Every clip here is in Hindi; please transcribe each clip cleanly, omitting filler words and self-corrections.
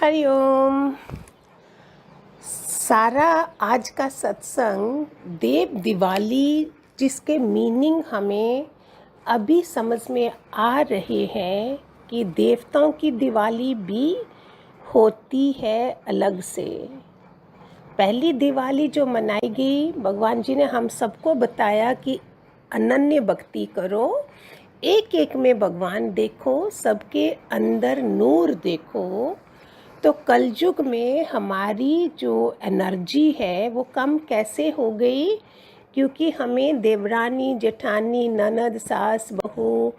हरिओम। सारा आज का सत्संग देव दिवाली, जिसके मीनिंग हमें अभी समझ में आ रहे हैं कि देवताओं की दिवाली भी होती है अलग से। पहली दिवाली जो मनाई गई, भगवान जी ने हम सबको बताया कि अनन्य भक्ति करो, एक एक में भगवान देखो, सबके अंदर नूर देखो। तो कलयुग में हमारी जो एनर्जी है वो कम कैसे हो गई? क्योंकि हमें देवरानी, जेठानी, ननद, सास, बहू,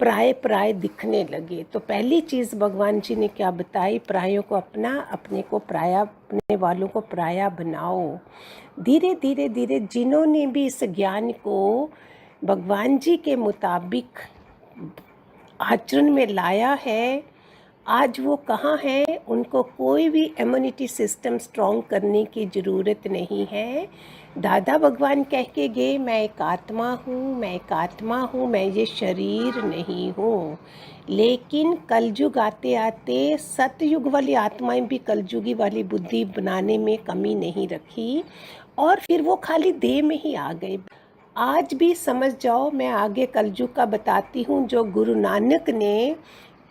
प्राय दिखने लगे। तो पहली चीज़ भगवान जी ने क्या बताई? प्रायों को अपना, अपने को प्राया, अपने वालों को प्राया बनाओ। धीरे धीरे धीरे जिन्होंने भी इस ज्ञान को भगवान जी के मुताबिक आचरण में लाया है, आज वो कहाँ हैं? उनको कोई भी इम्यूनिटी सिस्टम स्ट्रॉन्ग करने की ज़रूरत नहीं है। दादा भगवान कह के गए, मैं एक आत्मा हूँ, मैं एक आत्मा हूँ, मैं ये शरीर नहीं हूँ। लेकिन कलयुग आते आते सतयुग वाली आत्माएं भी कलयुगी वाली बुद्धि बनाने में कमी नहीं रखी, और फिर वो खाली देह में ही आ गए। आज भी समझ जाओ, मैं आगे कलयुग का बताती हूँ। जो गुरु नानक ने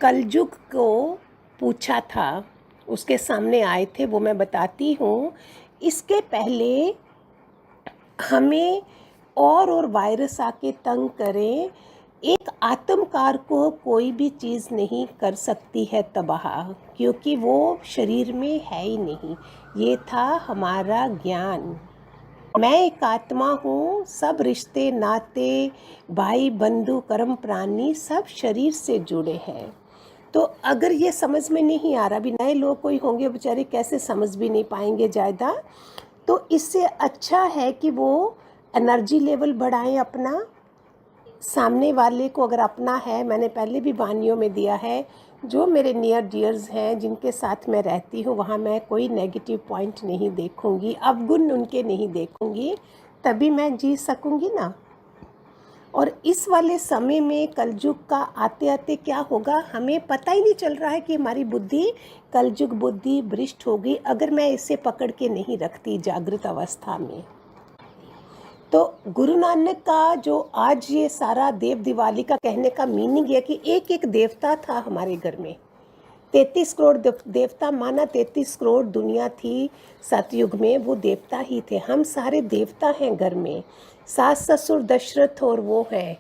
कलयुग को पूछा था, उसके सामने आए थे, वो मैं बताती हूँ। इसके पहले हमें और वायरस आके तंग करें, एक आत्मकार को कोई भी चीज़ नहीं कर सकती है तबाह, क्योंकि वो शरीर में है ही नहीं। ये था हमारा ज्ञान। मैं एक आत्मा हूँ, सब रिश्ते नाते, भाई बंधु कर्म प्राणी सब शरीर से जुड़े हैं। तो अगर ये समझ में नहीं आ रहा, भी नए लोग कोई होंगे बेचारे कैसे समझ भी नहीं पाएंगे ज़्यादा, तो इससे अच्छा है कि वो एनर्जी लेवल बढ़ाएं अपना। सामने वाले को अगर अपना है, मैंने पहले भी वानियों में दिया है, जो मेरे नियर डियर्स हैं, जिनके साथ मैं रहती हूँ, वहाँ मैं कोई नेगेटिव पॉइंट नहीं देखूँगी, अवगुण उनके नहीं देखूँगी, तभी मैं जी सकूँगी ना। और इस वाले समय में कलयुग का आते आते क्या होगा, हमें पता ही नहीं चल रहा है कि हमारी बुद्धि कलयुग बुद्धि भ्रष्ट हो गई, अगर मैं इसे पकड़ के नहीं रखती जागृत अवस्था में। तो गुरु नानक का जो आज ये सारा देव दिवाली का कहने का मीनिंग है कि एक एक देवता था हमारे घर में। 33 करोड़ देवता माना, 33 करोड़ दुनिया थी सतयुग में, वो देवता ही थे। हम सारे देवता हैं घर में। सास ससुर दशरथ और वो है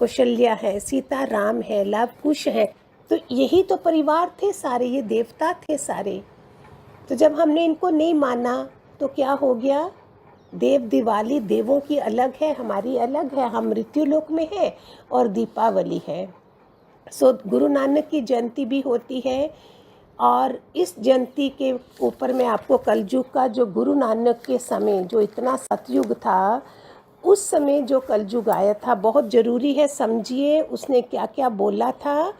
कौशल्या है, सीता राम है, लव कुश है। तो यही तो परिवार थे सारे, ये देवता थे सारे। तो जब हमने इनको नहीं माना तो क्या हो गया? देव दिवाली देवों की अलग है, हमारी अलग है। हम मृत्यु लोक में है और दीपावली है। सो गुरु नानक की जयंती भी होती है, और इस जयंती के ऊपर मैं आपको कलयुग का, जो गुरु नानक के समय जो इतना सतयुग था, उस समय जो कलयुग आया था, बहुत ज़रूरी है समझिए उसने क्या क्या बोला था,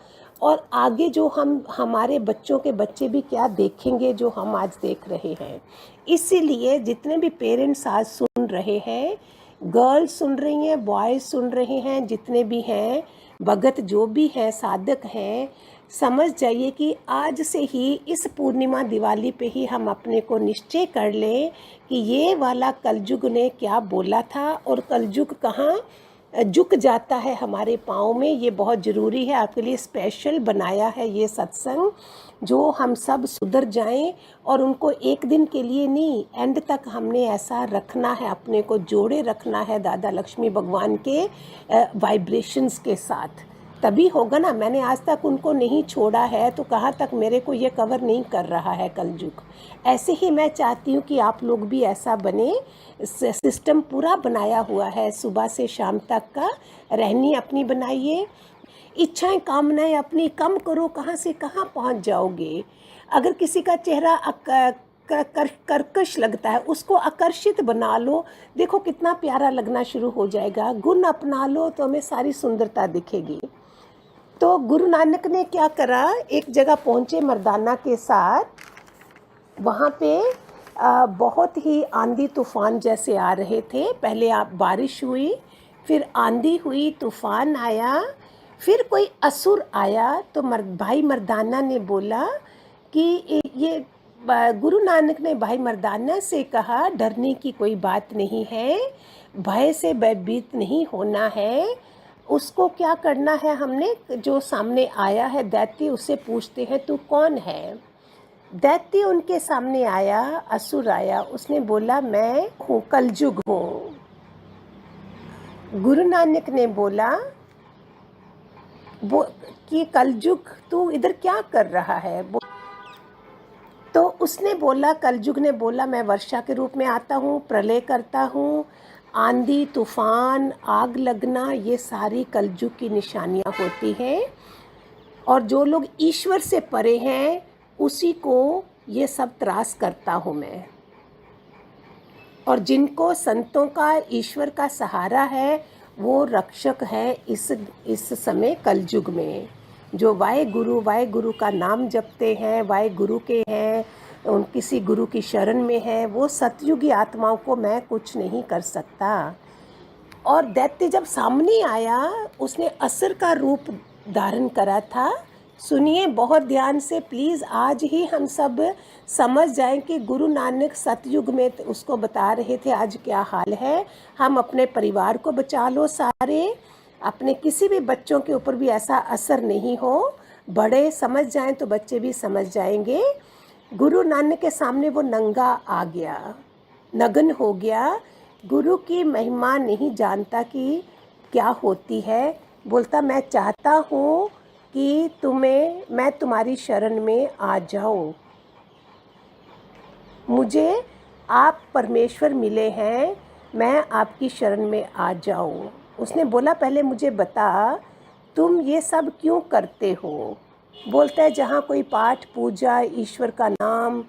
और आगे जो हमारे बच्चों के बच्चे भी क्या देखेंगे जो हम आज देख रहे हैं। इसीलिए जितने भी पेरेंट्स आज सुन रहे हैं, गर्ल्स सुन रही हैं, बॉयज़ सुन रहे हैं, जितने भी हैं भगत जो भी हैं, साधक हैं, समझ जाइए कि आज से ही इस पूर्णिमा दिवाली पे ही हम अपने को निश्चय कर लें कि ये वाला कलयुग ने क्या बोला था, और कलयुग कहाँ झुक जाता है हमारे पाँव में। ये बहुत ज़रूरी है, आपके लिए स्पेशल बनाया है ये सत्संग, जो हम सब सुधर जाएं, और उनको एक दिन के लिए नहीं, एंड तक हमने ऐसा रखना है, अपने को जोड़े रखना है दादा लक्ष्मी भगवान के वाइब्रेशंस के साथ, तभी होगा ना। मैंने आज तक उनको नहीं छोड़ा है, तो कहाँ तक मेरे को ये कवर नहीं कर रहा है कलयुग। ऐसे ही मैं चाहती हूँ कि आप लोग भी ऐसा बने। सिस्टम पूरा बनाया हुआ है, सुबह से शाम तक का, रहनी अपनी बनाइए, इच्छाएं कामनाएं अपनी कम करो, कहाँ से कहाँ पहुँच जाओगे। अगर किसी का चेहरा कर्कश लगता है, उसको आकर्षित बना लो, देखो कितना प्यारा लगना शुरू हो जाएगा। गुण अपना लो तो हमें सारी सुंदरता दिखेगी। तो गुरु नानक ने क्या करा, एक जगह पहुँचे मर्दाना के साथ, वहाँ पे बहुत ही आंधी तूफान जैसे आ रहे थे। पहले बारिश हुई, फिर आंधी हुई, तूफान आया, फिर कोई असुर आया। तो भाई मर्दाना ने बोला कि ये गुरु नानक ने भाई मर्दाना से कहा डरने की कोई बात नहीं है, भय से भयभीत नहीं होना है। उसको क्या करना है, हमने जो सामने आया है दैत्य, उससे पूछते हैं तू कौन है। दैत्य उनके सामने आया, असुर आया, उसने बोला मैं हूँ, कलयुग हूँ। गुरु नानक ने बोला कि कलयुग तू इधर क्या कर रहा है। तो उसने बोला, कलयुग ने बोला मैं वर्षा के रूप में आता हूँ, प्रलय करता हूँ, आंधी तूफान आग लगना ये सारी कलयुग की निशानियाँ होती हैं। और जो लोग ईश्वर से परे हैं उसी को ये सब त्रास करता हूँ मैं। और जिनको संतों का ईश्वर का सहारा है वो रक्षक है इस समय कलयुग में। जो वाहे गुरु का नाम जपते हैं, वाहे गुरु के हैं, उन किसी गुरु की शरण में है, वो सतयुगी आत्माओं को मैं कुछ नहीं कर सकता। और दैत्य जब सामने आया उसने असुर का रूप धारण करा था। सुनिए बहुत ध्यान से प्लीज़, आज ही हम सब समझ जाएं कि गुरु नानक सतयुग में उसको बता रहे थे आज क्या हाल है। हम अपने परिवार को बचा लो सारे, अपने किसी भी बच्चों के ऊपर भी ऐसा असर नहीं हो। बड़े समझ जाएं तो बच्चे भी समझ जाएंगे। गुरु नानक के सामने वो नंगा आ गया, नग्न हो गया। गुरु की महिमा नहीं जानता कि क्या होती है। बोलता मैं चाहता हूँ कि मैं तुम्हारी शरण में आ जाऊँ, मुझे आप परमेश्वर मिले हैं, मैं आपकी शरण में आ जाऊँ। उसने बोला पहले मुझे बता तुम ये सब क्यों करते हो। बोलता है जहाँ कोई पाठ पूजा ईश्वर का नाम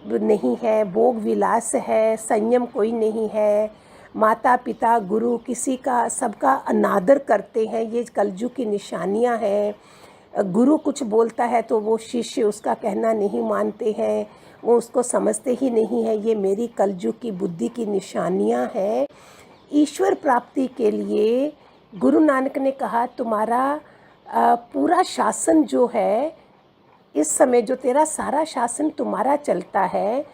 नहीं है, भोग विलास है, संयम कोई नहीं है, माता पिता गुरु किसी का सबका अनादर करते हैं, ये कलयुग की निशानियाँ हैं। गुरु कुछ बोलता है तो वो शिष्य उसका कहना नहीं मानते हैं, वो उसको समझते ही नहीं है। ये मेरी कलयुग की बुद्धि की निशानियाँ हैं। ईश्वर प्राप्ति के लिए गुरु नानक ने कहा तुम्हारा पूरा शासन जो है इस समय, जो तेरा सारा शासन तुम्हारा चलता है,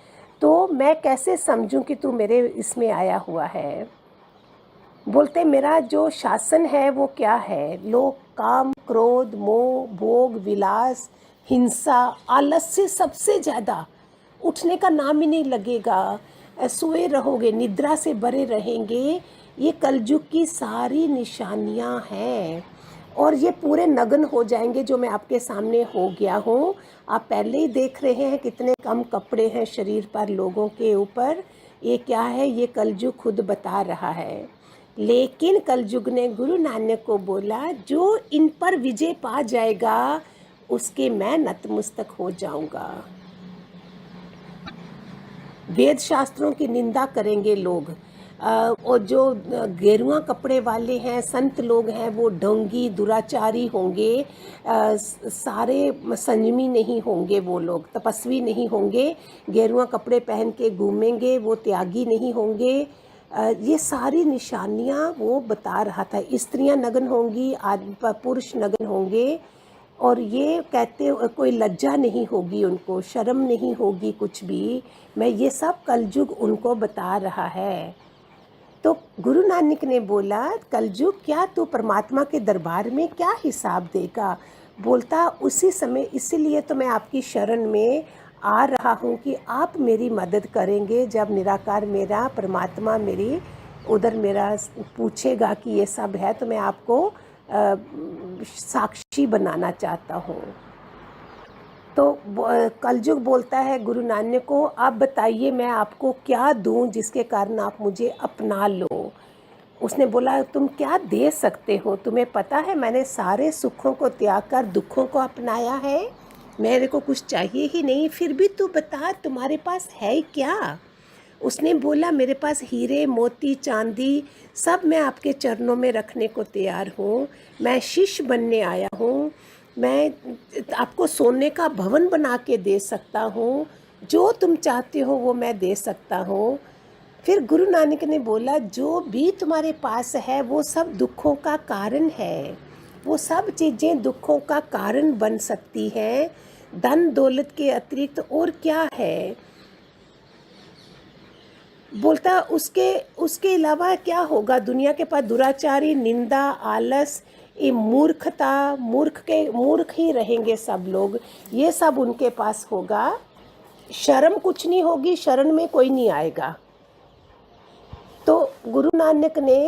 तो मैं कैसे समझूं कि तू मेरे इसमें आया हुआ है। बोलते मेरा जो शासन है वो क्या है, लोभ काम क्रोध मोह भोग विलास हिंसा आलस्य, सबसे ज़्यादा उठने का नाम ही नहीं लगेगा, सोए रहोगे, निद्रा से भरे रहेंगे। ये कलयुग की सारी निशानियां हैं और ये पूरे नग्न हो जाएंगे जो मैं आपके सामने हो गया हूँ। आप पहले ही देख रहे हैं कितने कम कपड़े हैं शरीर पर लोगों के ऊपर। ये क्या है, ये कलयुग खुद बता रहा है। लेकिन कलयुग ने गुरु नानक को बोला जो इन पर विजय पा जाएगा उसके मैं नतमस्तक हो जाऊंगा। वेद शास्त्रों की निंदा करेंगे लोग, और जो गेरुआ कपड़े वाले हैं संत लोग हैं वो ढोंगी दुराचारी होंगे, सारे संयमी नहीं होंगे, वो लोग तपस्वी नहीं होंगे, गेरुआ कपड़े पहन के घूमेंगे, वो त्यागी नहीं होंगे। ये सारी निशानियाँ वो बता रहा था। स्त्रियाँ नग्न होंगी, पुरुष नग्न होंगे, और ये कहते कोई लज्जा नहीं होगी उनको, शर्म नहीं होगी कुछ भी। मैं ये सब कलयुग उनको बता रहा है। तो गुरु नानक ने बोला कलयुग क्या तू परमात्मा के दरबार में क्या हिसाब देगा। बोलता उसी समय इसीलिए तो मैं आपकी शरण में आ रहा हूँ कि आप मेरी मदद करेंगे। जब निराकार मेरा परमात्मा मेरी उधर मेरा पूछेगा कि ये सब है तो मैं आपको साक्षी बनाना चाहता हूँ। तो कलयुग बोलता है गुरु नानक को आप बताइए मैं आपको क्या दूं जिसके कारण आप मुझे अपना लो। उसने बोला तुम क्या दे सकते हो, तुम्हें पता है मैंने सारे सुखों को त्याग कर दुखों को अपनाया है, मेरे को कुछ चाहिए ही नहीं, फिर भी तू बता तुम्हारे पास है क्या। उसने बोला मेरे पास हीरे मोती चांदी सब मैं आपके चरणों में रखने को तैयार हूँ, मैं शिष्य बनने आया हूँ, मैं आपको सोने का भवन बना के दे सकता हूँ, जो तुम चाहते हो वो मैं दे सकता हूँ। फिर गुरु नानक ने बोला जो भी तुम्हारे पास है वो सब दुखों का कारण है, वो सब चीज़ें दुखों का कारण बन सकती हैं। धन दौलत के अतिरिक्त और क्या है? बोलता उसके अलावा क्या होगा? दुनिया के पास दुराचारी, निंदा, आलस, ये मूर्खता, मूर्ख ही रहेंगे सब लोग, ये सब उनके पास होगा। शर्म कुछ नहीं होगी, शरण में कोई नहीं आएगा। तो गुरु नानक ने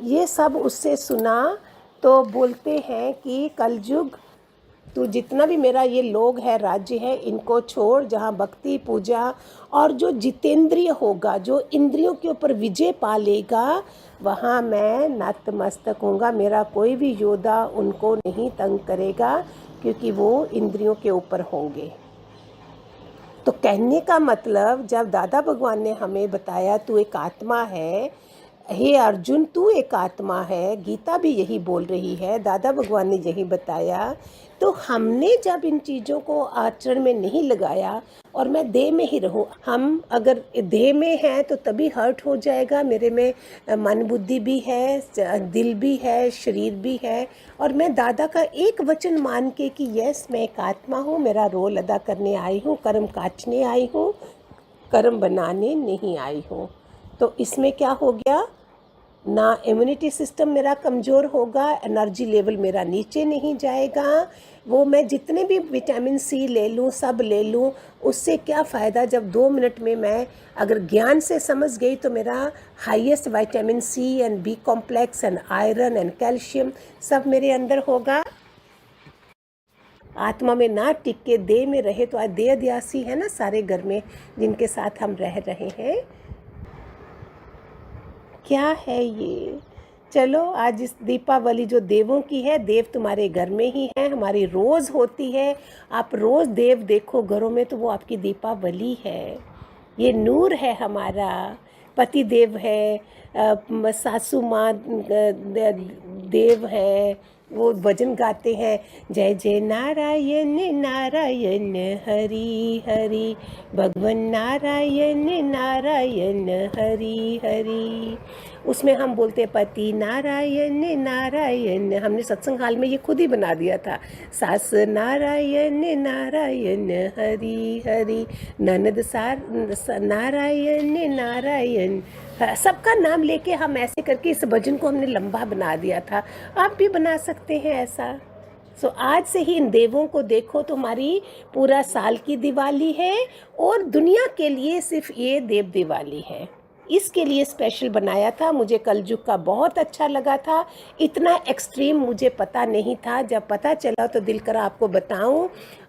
ये सब उससे सुना तो बोलते हैं कि कलयुग, तू जितना भी मेरा ये लोग है, राज्य है, इनको छोड़, जहाँ भक्ति पूजा और जो जितेंद्रिय होगा, जो इंद्रियों के ऊपर विजय पा लेगा, वहाँ मैं नतमस्तक होऊंगा। मेरा कोई भी योद्धा उनको नहीं तंग करेगा, क्योंकि वो इंद्रियों के ऊपर होंगे। तो कहने का मतलब, जब दादा भगवान ने हमें बताया तू एक आत्मा है, हे अर्जुन तू एक आत्मा है, गीता भी यही बोल रही है, दादा भगवान ने यही बताया, तो हमने जब इन चीज़ों को आचरण में नहीं लगाया और मैं देह में ही रहूं, हम अगर देह में हैं तो तभी हर्ट हो जाएगा। मेरे में मन बुद्धि भी है, दिल भी है, शरीर भी है, और मैं दादा का एक वचन मान के कि यस मैं एक आत्मा हूँ, मेरा रोल अदा करने आई हूँ, कर्म काटने आई हूँ, कर्म बनाने नहीं आई हूँ, तो इसमें क्या हो गया? ना इम्यूनिटी सिस्टम मेरा कमज़ोर होगा, एनर्जी लेवल मेरा नीचे नहीं जाएगा। वो मैं जितने भी विटामिन सी ले लूँ, सब ले लूँ, उससे क्या फ़ायदा जब 2 मिनट में मैं अगर ज्ञान से समझ गई तो मेरा highest vitamin C and B complex and iron and calcium सब मेरे अंदर होगा। आत्मा में ना टिक के देह में रहे तो आज देहध्यासी है ना सारे घर में जिनके साथ हम रह रहे हैं। क्या है ये? चलो आज इस दीपावली जो देवों की है, देव तुम्हारे घर में ही है, हमारी रोज़ होती है। आप रोज़ देव देखो घरों में तो वो आपकी दीपावली है। ये नूर है हमारा, पति देव है, सासू माँ देव है, वो भजन गाते हैं, जय जय नारायण नारायण हरि हरि, भगवन नारायण नारायण हरि हरि। उसमें हम बोलते हैं पति नारायण नारायण, हमने सत्संग हाल में ये खुद ही बना दिया था, सास नारायण नारायण हरि हरि, ननद नारायण नारायण, सबका नाम लेके हम ऐसे करके इस भजन को हमने लंबा बना दिया था। आप भी बना सकते हैं ऐसा। सो आज से ही इन देवों को देखो, तुम्हारी पूरा साल की दिवाली है और दुनिया के लिए सिर्फ ये देव दिवाली है। इसके लिए स्पेशल बनाया था। मुझे कलयुग का बहुत अच्छा लगा था, इतना एक्सट्रीम मुझे पता नहीं था। जब पता चला तो दिल करा आपको बताऊं।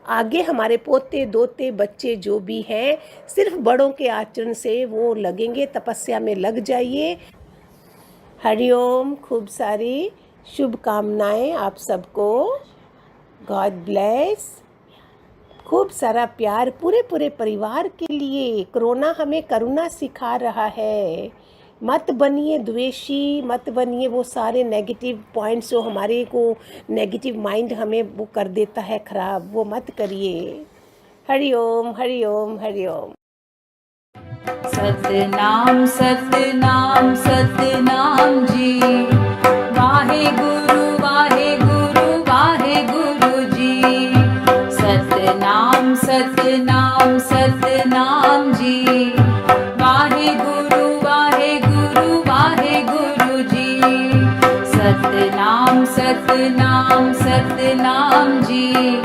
आगे हमारे पोते दोते बच्चे जो भी हैं, सिर्फ बड़ों के आचरण से वो लगेंगे, तपस्या में लग जाइए। हरिओम, खूब सारी शुभकामनाएं आप सबको। God bless. खूब सारा प्यार पूरे परिवार के लिए। कोरोना हमें करुणा सिखा रहा है। मत बनिए द्वेषी, मत बनिए वो सारे नेगेटिव पॉइंट्स जो हमारे को नेगेटिव माइंड हमें वो कर देता है खराब, वो मत करिए। हरिओम हरिओम हरिओम। सतनाम सतनाम सतनाम जी, वाहे गुरु वाहे गुरु वाहे गुरु जी। सतनाम सतनाम सतनाम जी, वाहे गुरु वाहे गुरु वाहे गुरु जी। सतनाम सतनाम सतनाम जी।